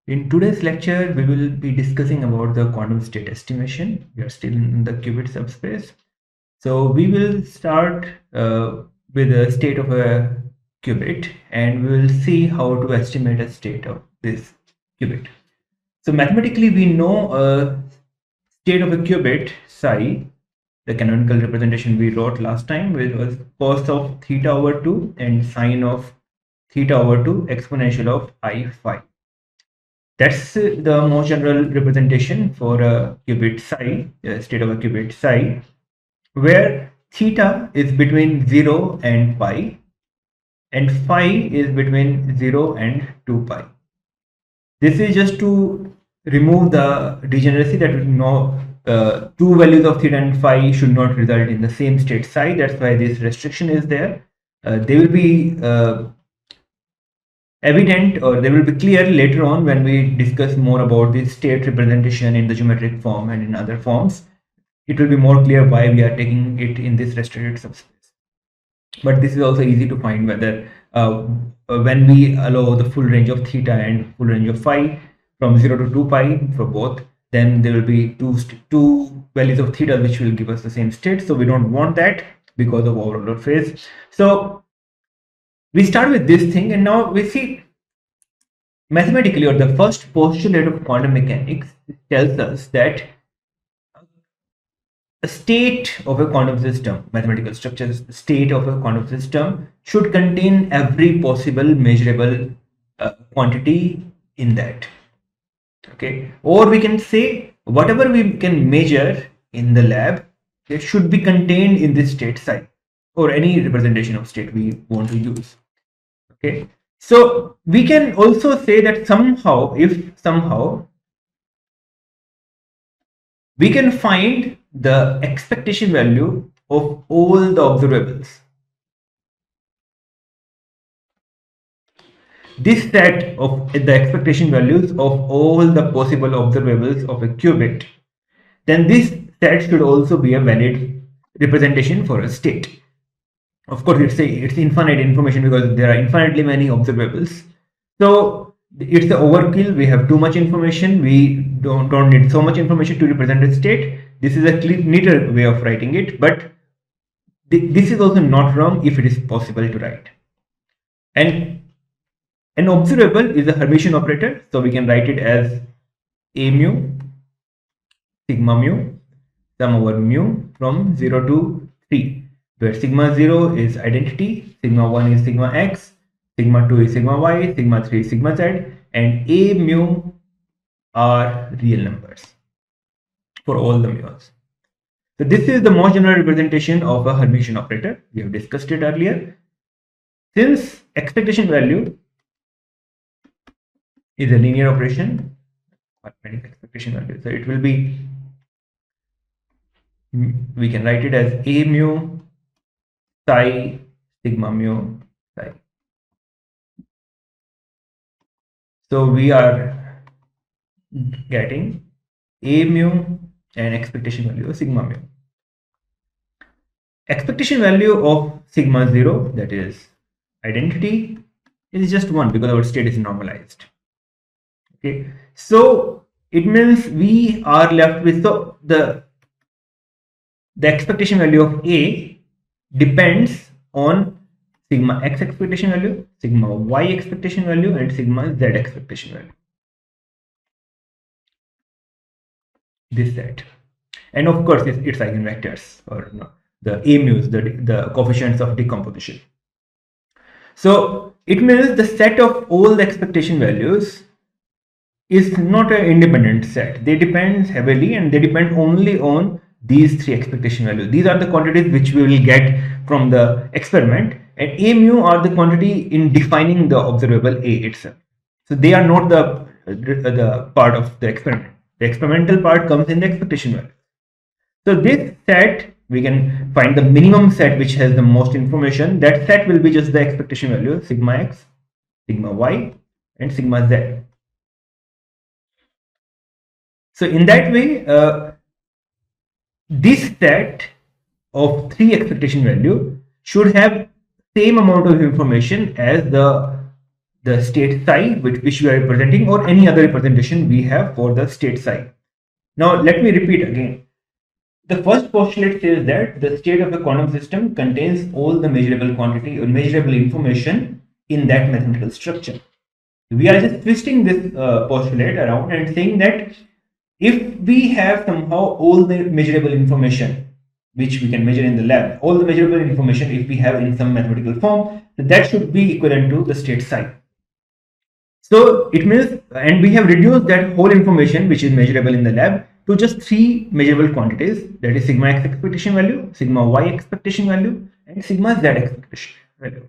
In today's lecture, we will be discussing about the quantum state estimation. We are still in the qubit subspace. So we will start with the state of a qubit, and we will see how to estimate a state of this qubit. So mathematically, we know a state of a qubit psi, the canonical representation we wrote last time, which was cos of theta over 2 and sine of theta over 2 exponential of I phi. That's the most general representation for a qubit psi, a state of a qubit psi, where theta is between 0 and pi, and phi is between 0 and 2 pi. This is just to remove the degeneracy that we know two values of theta and phi should not result in the same state psi. That's why this restriction is there. They will be evident, or they will be clear later on when we discuss more about the state representation in the geometric form and in other forms. It will be more clear why we are taking it in this restricted subspace. But this is also easy to find whether when we allow the full range of theta and full range of phi from 0 to 2 pi for both, then there will be two values of theta which will give us the same state. So we don't want that because of overload phase. So we start with this thing, and now we see mathematically, or the first postulate of quantum mechanics tells us that a state of a quantum system, mathematical structures, state of a quantum system should contain every possible measurable quantity in that. Okay, or we can say whatever we can measure in the lab, it should be contained in this state psi, or any representation of state we want to use. Okay, so we can also say that somehow, if somehow we can find the expectation value of all the observables. This set of the expectation values of all the possible observables of a qubit, then this set should also be a valid representation for a state. Of course, it's infinite information because there are infinitely many observables. So it's the overkill. We have too much information. We don't need so much information to represent a state. This is a neater way of writing it, but this is also not wrong if it is possible to write. And an observable is a Hermitian operator, so we can write it as a mu sigma mu sum over mu from 0 to 3, where sigma 0 is identity, sigma 1 is sigma x, sigma 2 is sigma y, sigma 3 is sigma z, and a mu are real numbers for all the mu's. So this is the most general representation of a Hermitian operator. We have discussed it earlier. Since expectation value is a linear operation, expectation value, so it will be, we can write it as a mu psi sigma mu psi. So we are getting a mu and expectation value of sigma mu. Expectation value of sigma 0, that is identity, is just 1 because our state is normalized. Okay, so it means we are left with, so the expectation value of A depends on sigma x expectation value, sigma y expectation value, and sigma z expectation value. This set, and of course its eigenvectors, or no, the a mu's, the coefficients of decomposition. So it means the set of all the expectation values is not an independent set. They depend heavily, and they depend only on these three expectation values. These are the quantities which we will get from the experiment, and a mu are the quantity in defining the observable A itself. So they are not the part of the experiment. The experimental part comes in the expectation value. So this set, we can find the minimum set which has the most information. That set will be just the expectation value, sigma x, sigma y, and sigma z. So in that way, this set of three expectation value should have same amount of information as the the state psi which we are representing, or any other representation we have for the state psi. Now let me repeat again. The first postulate says that the state of the quantum system contains all the measurable quantity or measurable information in that mathematical structure. We are just twisting this postulate around and saying that if we have somehow all the measurable information which we can measure in the lab, all the measurable information if we have in some mathematical form, that should be equivalent to the state psi. So it means, and we have reduced that whole information which is measurable in the lab to just three measurable quantities, that is sigma x expectation value, sigma y expectation value, and sigma z expectation value.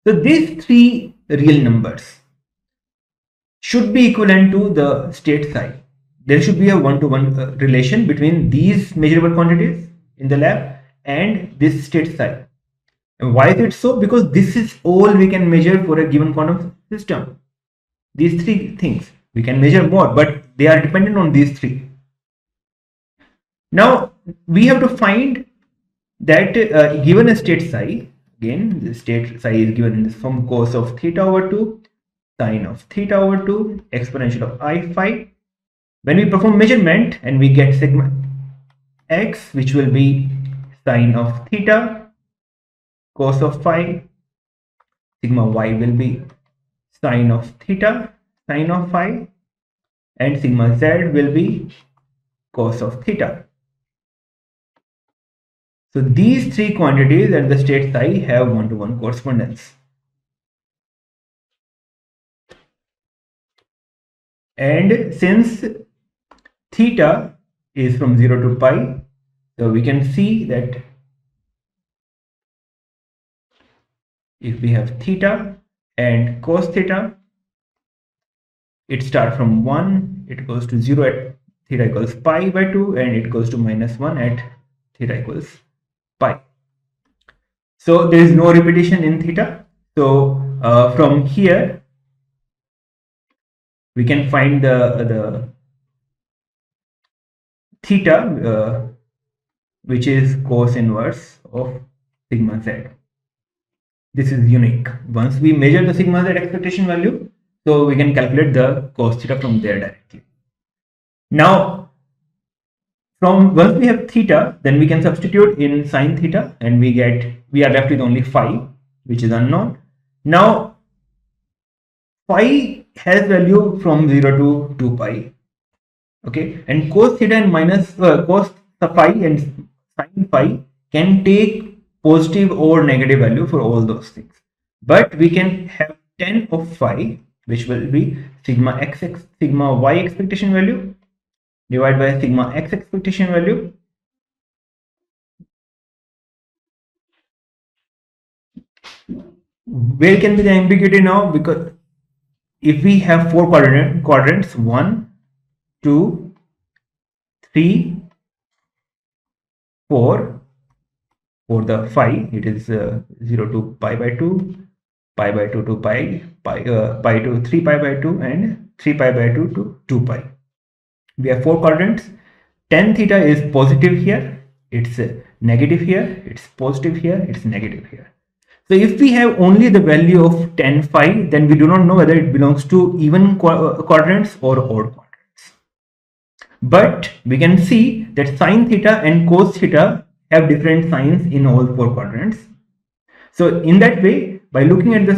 So these three real numbers should be equivalent to the state psi. There should be a one-to-one relation between these measurable quantities in the lab and this state psi. And why is it so? Because this is all we can measure for a given quantum system. These three things. We can measure more, but they are dependent on these three. Now, we have to find that given a state psi, again, the state psi is given in this form cos of theta over 2, sine of theta over 2, exponential of I phi. When we perform measurement and we get sigma x, which will be sine of theta, cos of phi, sigma y will be sine of theta, sine of phi, and sigma z will be cos of theta. So these three quantities at the state psi have one-to-one correspondence. And since theta is from 0 to pi, so we can see that if we have theta and cos theta, it starts from 1, it goes to 0 at theta equals pi by 2, and it goes to minus 1 at theta equals pi. So there is no repetition in theta. So from here we can find the theta which is cos inverse of sigma z. This is unique. Once we measure the sigma z expectation value, so we can calculate the cos theta from there directly. Now, from once we have theta, then we can substitute in sine theta, and we are left with only phi, which is unknown. Now, phi has value from 0 to 2 pi. Okay, and cos theta and cos phi and sine phi can take positive or negative value for all those things. But we can have 10 of phi, which will be sigma y expectation value divided by sigma x expectation value. Where can be the ambiguity now? Because if we have four quadrants 1, 2, 3, 4, for the phi it is 0 to pi by 2, pi by 2 to pi to 3 pi by 2, and 3 pi by 2 to 2 pi. We have four quadrants. Tan theta is positive here, it's negative here, it's positive here, it's negative here. So if we have only the value of tan phi, then we do not know whether it belongs to even quadrants or odd quadrants. But we can see that sine theta and cos theta have different signs in all four quadrants. So in that way, by looking at the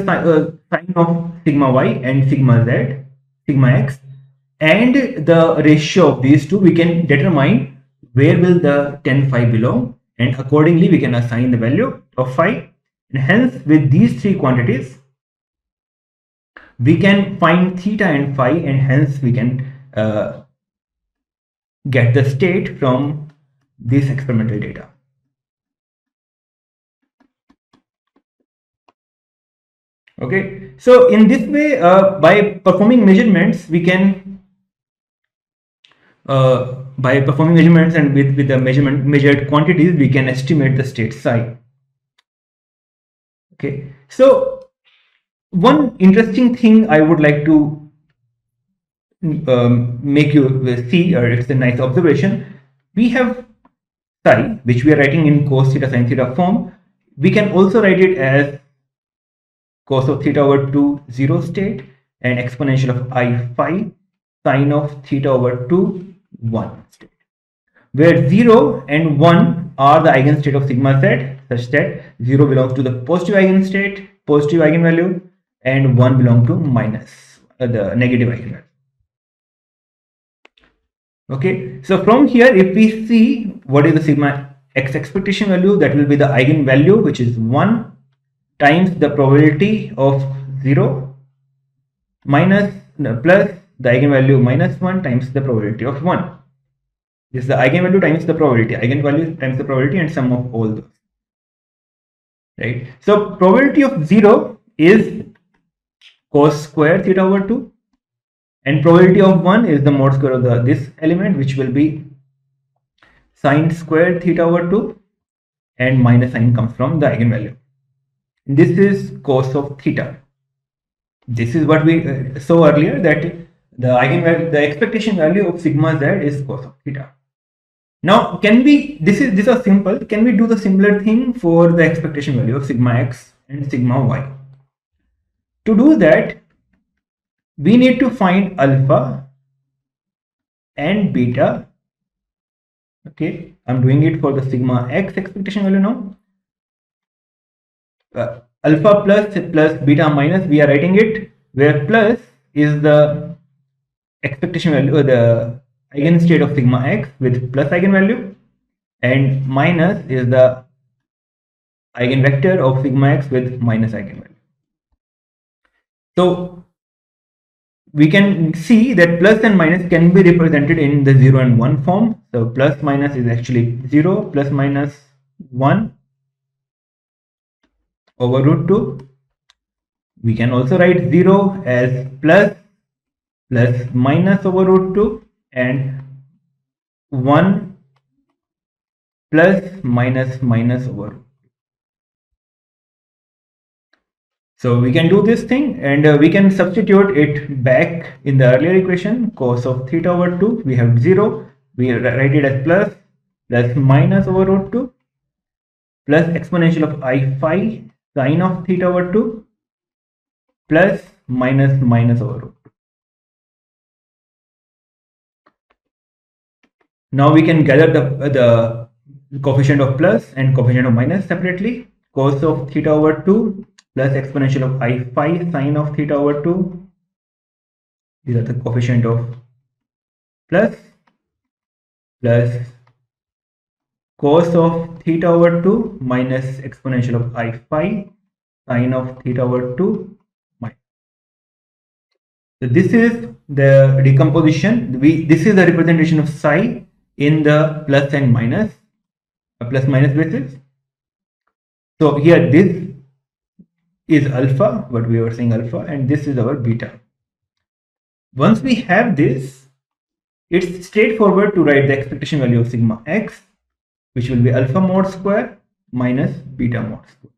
sign of sigma y and sigma z, sigma x, and the ratio of these two, we can determine where will the tan phi belong, and accordingly we can assign the value of phi. And hence, with these three quantities, we can find theta and phi, and hence we can get the state from this experimental data. Okay, so in this way, by performing measurements, we can by performing measurements and with the measured quantities, we can estimate the state psi. Okay, so one interesting thing I would like to make you see, or it's a nice observation. We have psi, which we are writing in cos theta sin theta form. We can also write it as cos of theta over 2 0 state, and exponential of I phi sine of theta over 2 1 state, where 0 and 1 are the eigenstate of sigma z, such that 0 belongs to the positive eigenstate, positive eigenvalue, and 1 belongs to minus the negative eigenvalue. Okay, so from here, if we see what is the sigma x expectation value, that will be the eigenvalue, which is 1 times the probability of 0 minus plus the eigenvalue minus 1 times the probability of 1. This is the eigenvalue times the probability, eigenvalue times the probability, and sum of all those. Right. So probability of 0 is cos square theta over 2, and probability of 1 is the mod square of this element, which will be sine square theta over 2, and minus sign comes from the eigenvalue. This is cos of theta. This is what we saw earlier, that the eigenvalue, the expectation value of sigma z is cos of theta. Now, can we, these are simple, can we do the similar thing for the expectation value of sigma x and sigma y? To do that, we need to find alpha and beta. Okay, I'm doing it for the sigma x expectation value now. Alpha plus beta minus, we are writing it, where plus is the expectation value, or the eigenstate of sigma x with plus eigenvalue, and minus is the eigenvector of sigma x with minus eigenvalue. So we can see that plus and minus can be represented in the 0 and 1 form. So plus minus is actually 0 plus minus 1 over root 2. We can also write 0 as plus minus over root 2, and 1 plus minus over root 2. So we can do this thing, and we can substitute it back in the earlier equation. Cos of theta over 2, we have 0, we write it as plus minus over root 2, plus exponential of I phi sine of theta over 2, plus minus over root 2. Now we can gather the coefficient of plus and coefficient of minus separately. Cos of theta over 2 plus exponential of I phi sine of theta over 2. These are the coefficient of plus cos of theta over 2 minus exponential of I phi sine of theta over 2 minus. So this is the decomposition. This is the representation of psi in the plus and minus, plus minus basis. So here this is alpha, what we were saying alpha, and this is our beta. Once we have this, it's straightforward to write the expectation value of sigma x, which will be alpha mod square minus beta mod square,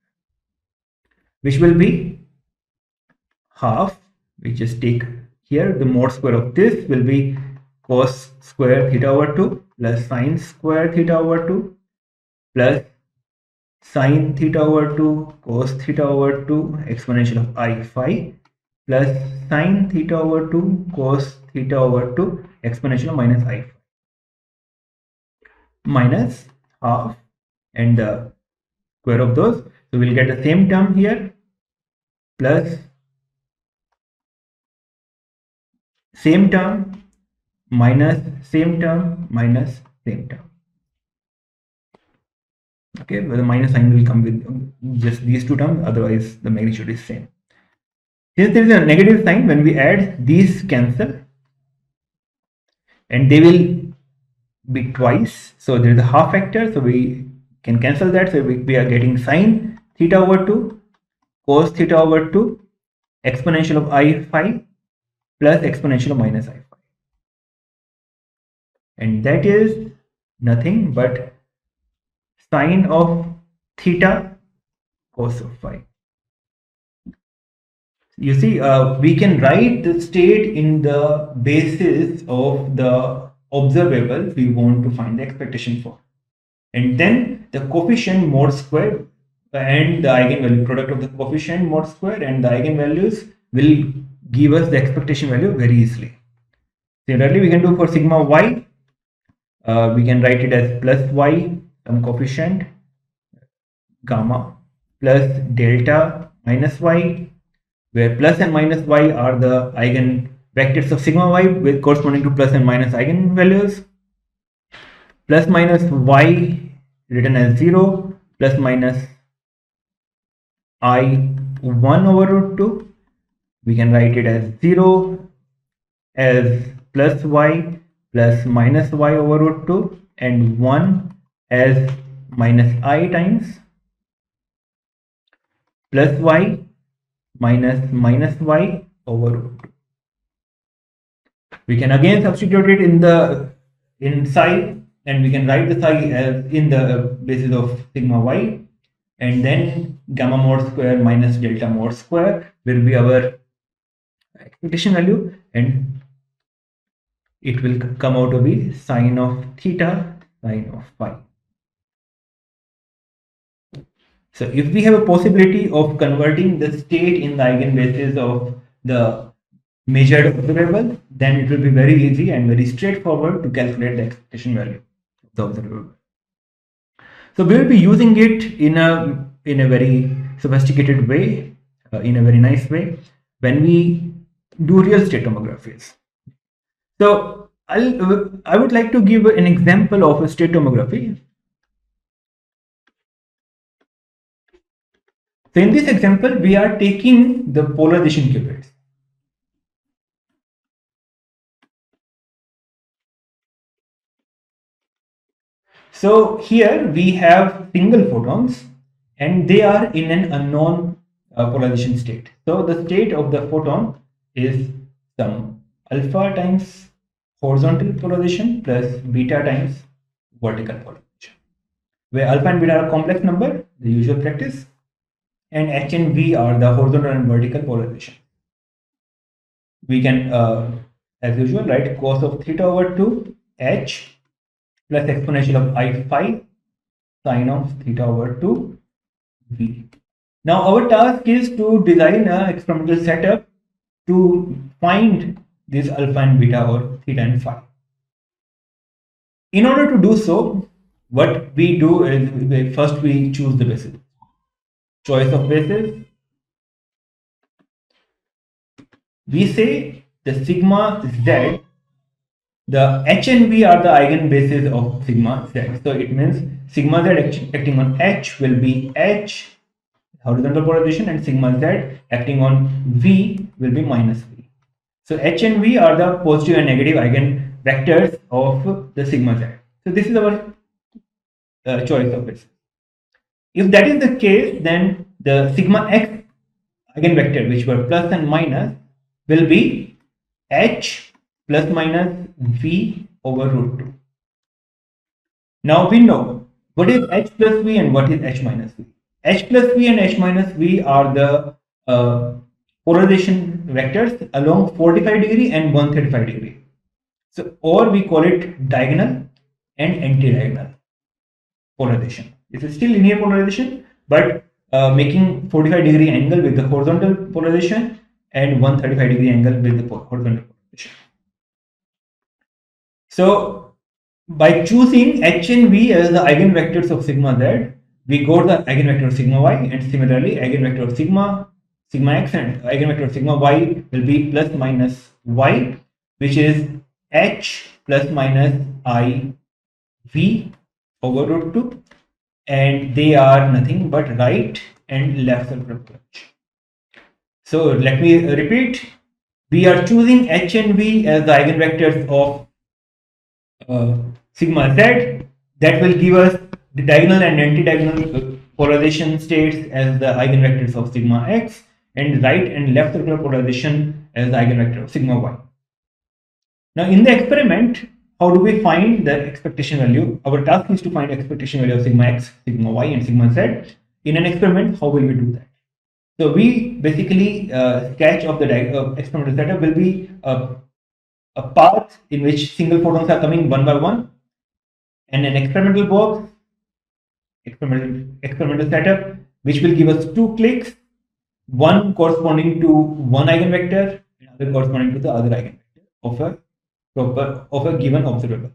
which will be half. We just take here the mod square of this will be cos square theta over 2 plus sine square theta over 2 plus sine theta over 2 cos theta over 2 exponential of I phi plus sine theta over 2 cos theta over 2 exponential of minus I phi minus half and the square of those. So we'll get the same term here plus same term minus same term minus same term. Okay, well, the minus sign will come with just these two terms, otherwise the magnitude is same. Since there is a negative sign, when we add, these cancel and they will be twice. So there is a half factor, so we can cancel that. So we are getting sine theta over 2 cos theta over 2 exponential of I phi plus exponential of minus I phi, and that is nothing but sine of theta cos of phi. You see, we can write the state in the basis of the observable we want to find the expectation for, and then the coefficient mod square and the eigenvalue product of the coefficient mod square and the eigenvalues will give us the expectation value very easily. Similarly, we can do for sigma y. We can write it as plus y, some coefficient, gamma, plus delta minus y, where plus and minus y are the eigenvectors of sigma y with corresponding to plus and minus eigenvalues. Plus minus y written as 0, plus minus I 1 over root 2. We can write it as 0 as plus y plus minus y over root 2 and 1 as minus I times plus y minus y over root 2. We can again substitute it in psi, and we can write the psi as in the basis of sigma y, and then gamma mod square minus delta mod square will be our expectation value, and it will come out to be sine of theta sine of phi. So if we have a possibility of converting the state in the eigenbasis of the measured observable, then it will be very easy and very straightforward to calculate the expectation value of the observable. So we will be using it in a very sophisticated way, in a very nice way, when we do real state tomographies. So I would like to give an example of a state tomography. So in this example, we are taking the polarization qubits. So here we have single photons and they are in an unknown polarization state. So the state of the photon is some alpha times horizontal polarization plus beta times vertical polarization, where alpha and beta are a complex number, the usual practice, and h and v are the horizontal and vertical polarization. We can, as usual, write cos of theta over 2 h plus exponential of I phi sine of theta over 2 v. Now our task is to design an experimental setup to find this alpha and beta or theta and phi. In order to do so, what we do is first we choose the basis. Choice of basis. We say the sigma z, the h and v are the eigenbases of sigma z. So it means sigma z acting on h will be h horizontal polarization, and sigma z acting on v will be minus v. So h and v are the positive and negative eigenvectors of the sigma z. So this is our choice of basis. If that is the case, then the sigma x eigenvector, which were plus and minus, will be h plus minus v over root 2. Now we know what is h plus v and what is h minus v. H plus v and h minus v are the polarization vectors along 45-degree and 135-degree. So, or we call it diagonal and anti-diagonal polarization. This is still linear polarization, but making 45-degree angle with the horizontal polarization and 135-degree angle with the horizontal polarization. So, by choosing h and v as the eigenvectors of sigma z, we got the eigenvector of sigma y, and similarly eigenvector of sigma x and eigenvector of sigma y will be plus minus y, which is h plus minus I v over root 2, and they are nothing but right and left circular polarization. So let me repeat, we are choosing h and v as the eigenvectors of sigma z. That will give us the diagonal and anti-diagonal polarization states as the eigenvectors of sigma x, and right and left circular polarization as the eigenvector of sigma y. Now in the experiment, how do we find the expectation value? Our task is to find expectation value of sigma x, sigma y, and sigma z. In an experiment, how will we do that? So we basically sketch of the experimental setup will be a path in which single photons are coming one by one, and an experimental box, experimental setup which will give us two clicks, one corresponding to one eigenvector and other corresponding to the other eigenvector of a given observable.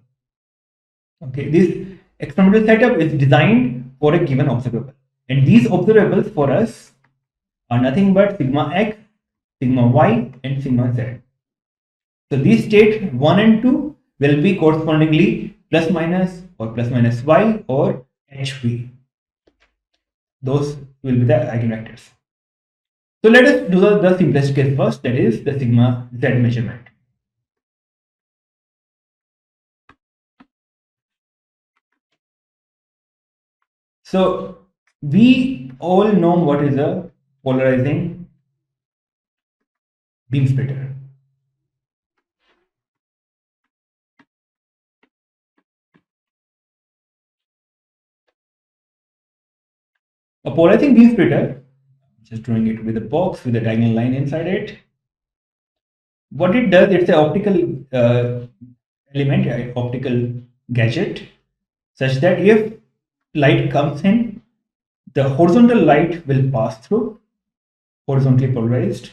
Okay, this experimental setup is designed for a given observable, and these observables for us are nothing but sigma x, sigma y, and sigma z. So these state 1 and 2 will be correspondingly plus minus y or hv. Those will be the eigenvectors. So let us do the simplest case first, that is the sigma z measurement. So we all know what is a polarizing beam splitter. A polarizing beam splitter, just drawing it with a box with a diagonal line inside it. What it does, it's an optical element, optical gadget, such that if light comes in, the horizontal light will pass through, horizontally polarized,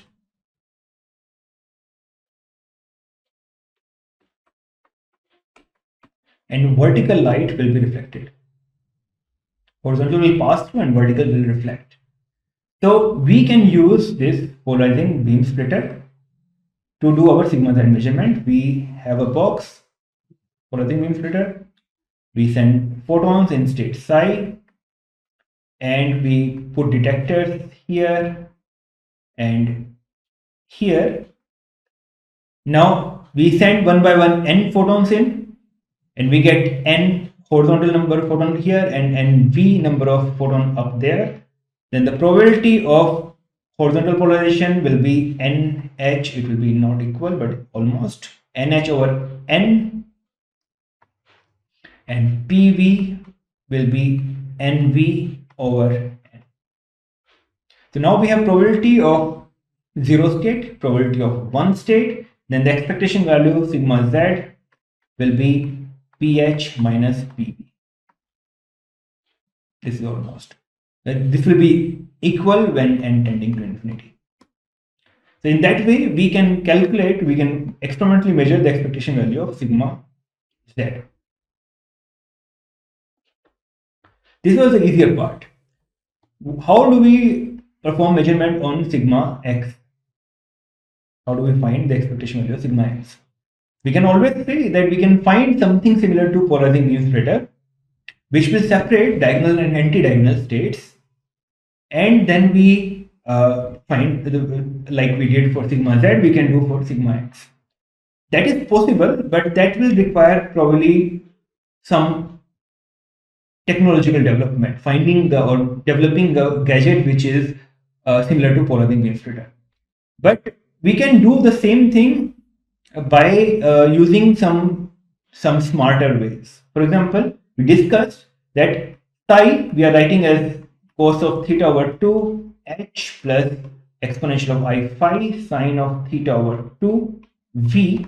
and vertical light will be reflected. Horizontal will pass through and vertical will reflect. So we can use this polarizing beam splitter to do our sigma z measurement. We have a box, polarizing beam splitter. We send photons in state psi, and we put detectors here and here. Now we send one by one n photons in, and we get n horizontal number of photon here and v number of photon up there. Then the probability of horizontal polarization will be nh, it will be not equal but almost nh over n, and pv will be nv over n. So now we have probability of 0 state, probability of 1 state, then the expectation value sigma z will be ph minus pv. This is almost. This will be equal when n tending to infinity. So in that way, we can calculate, we can experimentally measure the expectation value of sigma z. This was the easier part. How do we perform measurement on sigma x? How do we find the expectation value of sigma x? We can always say that we can find something similar to polarizing beam splitter, which will separate diagonal and anti-diagonal states, and then we find, like we did for sigma z, we can do for sigma x. That is possible, but that will require probably some technological development, finding or developing the gadget which is similar to polarizing beam splitter. But we can do the same thing by using some smarter ways. For example, we discussed that psi we are writing as cos of theta over 2 h plus exponential of I phi sine of theta over 2 v.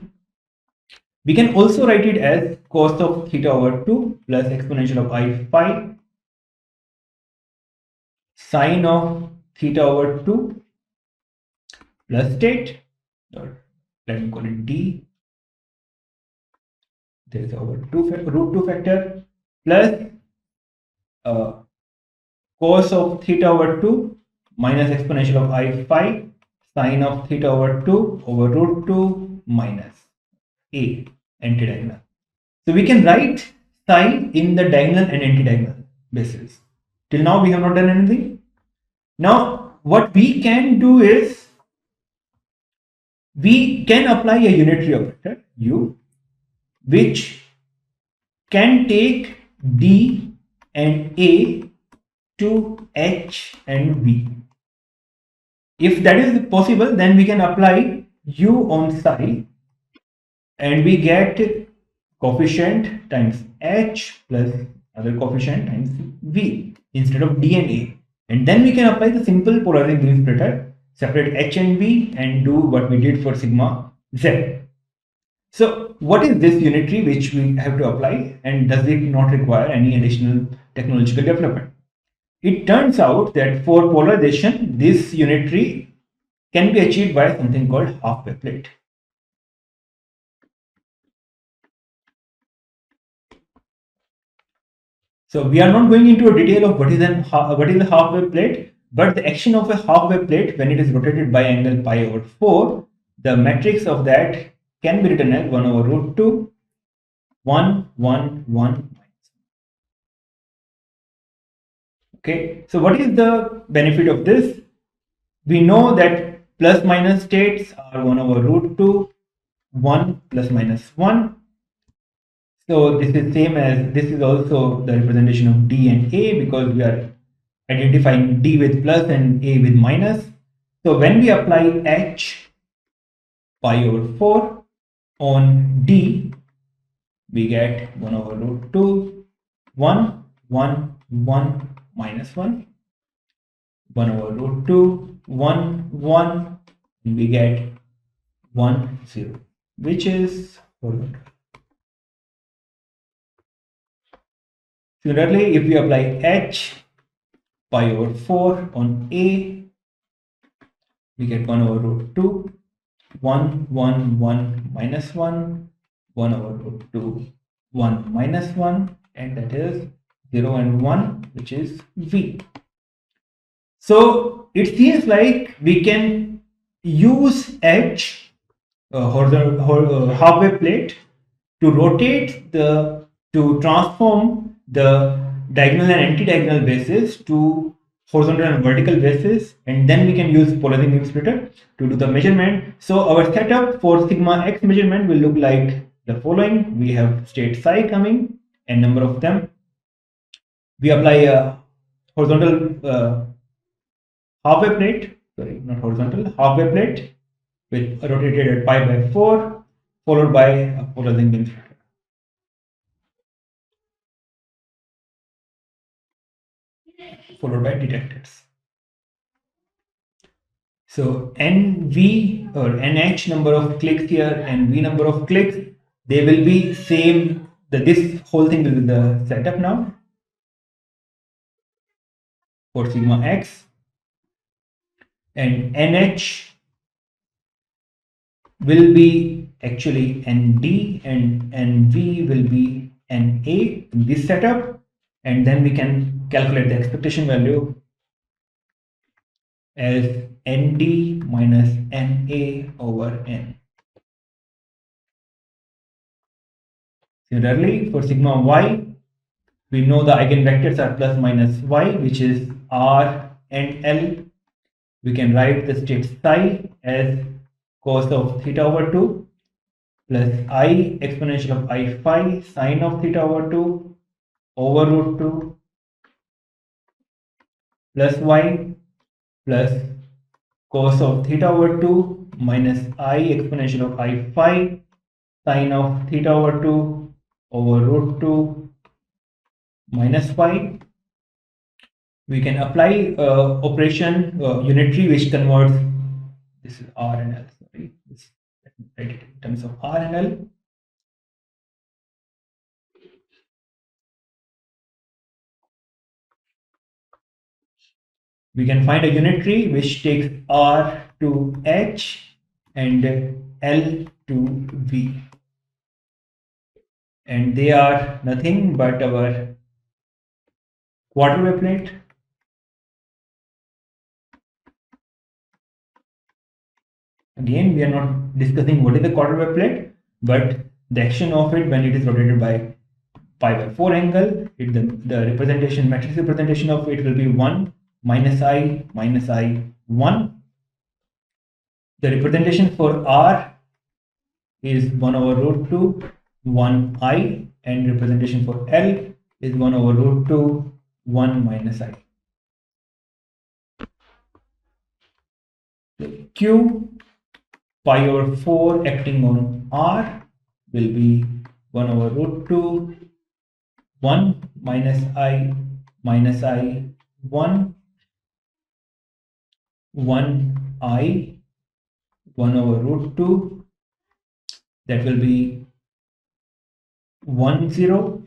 We can also write it as cos of theta over 2 plus exponential of I phi sine of theta over 2 plus state, or let me call it d. There is our root 2 factor plus cos of theta over 2 minus exponential of I phi sine of theta over 2 over root 2 minus a antidiagonal. So we can write psi in the diagonal and antidiagonal basis. Till now we have not done anything. Now what we can do is we can apply a unitary operator u, which can take d and a to h and v. If that is possible, then we can apply u on psi, and we get coefficient times h plus other coefficient times v instead of d and a. And then we can apply the simple polarizing beam splitter, separate h and v, and do what we did for sigma z. So what is this unitary which we have to apply, and does it not require any additional technological development? it turns out that for polarization, this unitary can be achieved by something called half-wave plate. So we are not going into a detail of what is a half-wave plate, but the action of a half-wave plate when it is rotated by angle pi over 4, the matrix of that can be written as 1 over root 2, 1, 1, 1. Okay, so what is the benefit of this? We know that plus minus states are 1 over root 2, 1 plus minus 1. So this is same as, this is also the representation of D and A because we are identifying D with plus and A with minus. So when we apply H pi over 4 on D, we get 1 over root 2, 1, 1, 1, minus 1, 1 over root 2, 1, 1, and we get 1, 0, which is horizontal. Similarly, if we apply H pi over 4 on A, we get 1 over root 2, 1, 1, 1, minus 1, 1 over root 2, 1, minus 1, and that is 0 and 1, which is V. So it seems like we can use H, half-wave plate, to rotate to transform the diagonal and anti-diagonal bases to horizontal and vertical bases, and then we can use polarizing beam splitter to do the measurement. So our setup for sigma x measurement will look like the following. We have state psi coming, and number of them. We apply a horizontal half-wave plate, sorry, not horizontal, half-wave plate with rotated at pi by 4, followed by a polarizing beam splitter, followed by detectors. So NV or NH number of clicks here and V number of clicks, they will be same. This whole thing will be the setup now for sigma x, and NH will be actually ND and NV will be NA in this setup, and then we can calculate the expectation value as ND minus NA over N. Similarly, for sigma y, we know the eigenvectors are plus minus y, which is R and L. We can write the state psi as cos of theta over 2 plus I exponential of I phi sine of theta over 2 over root 2 plus y plus cos of theta over 2 minus I exponential of I phi sine of theta over 2 over root 2 minus phi. We can apply operation unitary which converts, this is R and L, sorry, this, let me write it in terms of R and L. We can find a unitary which takes R to H and L to V, and they are nothing but our quarter wave plate, again we are not discussing what is the quarter wave plate, but the action of it when it is rotated by pi by 4 angle, the representation, matrix representation of it will be 1 minus I 1. The representation for R is 1 over root 2 1 I, and representation for L is 1 over root 2 1 minus I. So Q pi over 4 acting on R will be 1 over root 2 1 minus I 1 1 I 1 over root 2, that will be 1 0,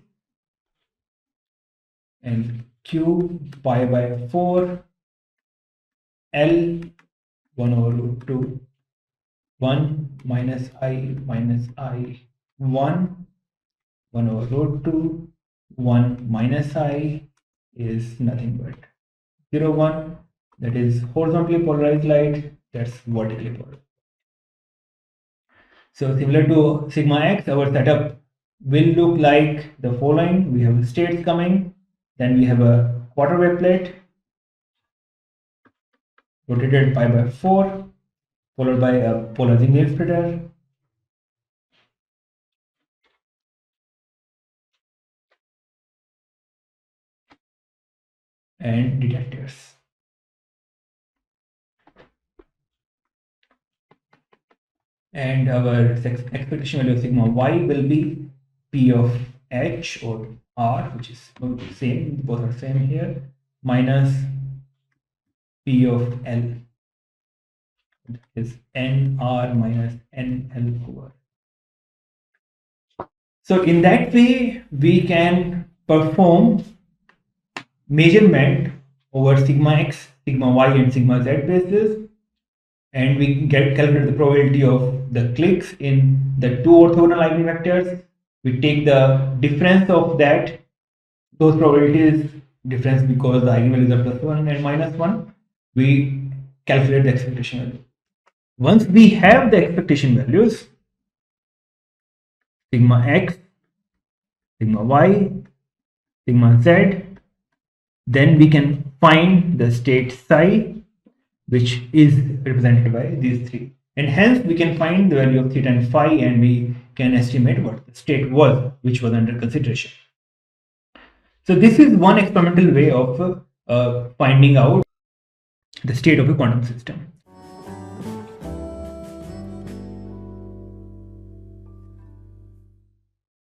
and q pi by 4 L 1 over root 2 1 minus I 1 1 over root 2 1 minus I is nothing but 0 1, that is horizontally polarized light, that's vertically polarized. So similar to sigma x, our setup will look like the following. We have states coming, then we have a quarter wave plate rotated pi by 4 followed by a polarizing wave splitter, and detectors. And our expectation value of sigma y will be p of h or r, which is same, both are same here, minus p of l, is nr minus nl over. So in that way, we can perform measurement over sigma x, sigma y, and sigma z basis, and we calculate the probability of the clicks in the two orthogonal eigenvectors. We take the difference of those probabilities difference because the eigenvalues are plus 1 and minus 1. We calculate the expectation value. Once we have the expectation values, sigma x, sigma y, sigma z, then we can find the state psi, which is represented by these three. And hence we can find the value of theta and phi, and we can estimate what the state was, which was under consideration. So this is one experimental way of finding out the state of a quantum system.